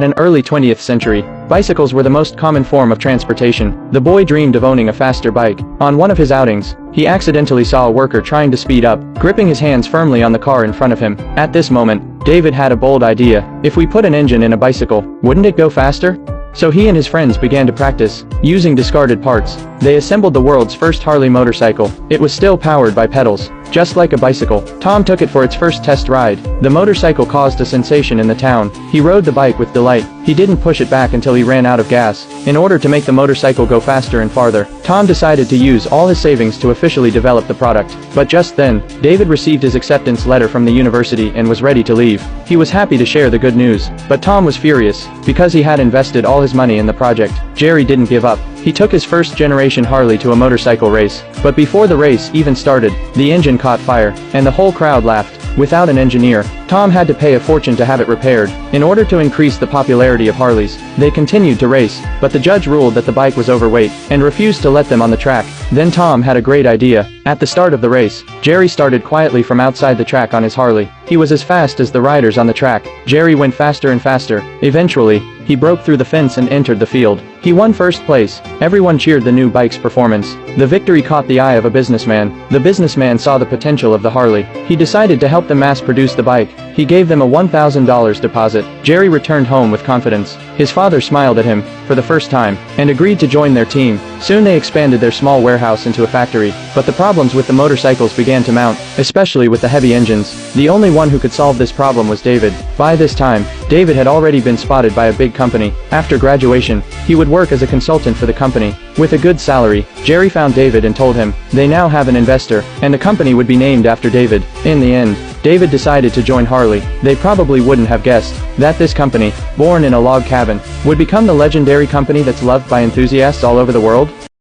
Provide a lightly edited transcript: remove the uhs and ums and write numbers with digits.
In an early 20th century, bicycles were the most common form of transportation. The boy dreamed of owning a faster bike. On one of his outings, he accidentally saw a worker trying to speed up, gripping his hands firmly on the car in front of him. At this moment, David had a bold idea. If we put an engine in a bicycle, wouldn't it go faster? So he and his friends began to practice, using discarded parts. They assembled the world's first Harley motorcycle. It was still powered by pedals, just like a bicycle. Tom took it for its first test ride. The motorcycle caused a sensation in the town. He rode the bike with delight. He didn't push it back until he ran out of gas. In order to make the motorcycle go faster and farther, Tom decided to use all his savings to officially develop the product. But just then, David received his acceptance letter from the university and was ready to leave. He was happy to share the good news, but Tom was furious, because he had invested all his money in the project. Jerry didn't give up. He took his first generation Harley to a motorcycle race. But before the race even started, the engine caught fire, and the whole crowd laughed. Without an engineer, Tom had to pay a fortune to have it repaired. In order to increase the popularity of Harleys, they continued to race, but the judge ruled that the bike was overweight, and refused to let them on the track. Then Tom had a great idea. At the start of the race, Jerry started quietly from outside the track on his Harley. He was as fast as the riders on the track. Jerry went faster and faster. Eventually, he broke through the fence and entered the field. He won first place. Everyone cheered the new bike's performance. The victory caught the eye of a businessman. The businessman saw the potential of the Harley. He decided to help them mass-produce the bike. He gave them a $1,000 deposit. Jerry returned home with confidence. His father smiled at him, for the first time, and agreed to join their team. Soon they expanded their small warehouse into a factory. But the problems with the motorcycles began to mount, especially with the heavy engines. The only one who could solve this problem was David. By this time, David had already been spotted by a big company. After graduation, he would work as a consultant for the company. With a good salary, Jerry found David and told him they now have an investor, and the company would be named after David. In the end, David decided to join Harley. They probably wouldn't have guessed that this company, born in a log cabin, would become the legendary company that's loved by enthusiasts all over the world.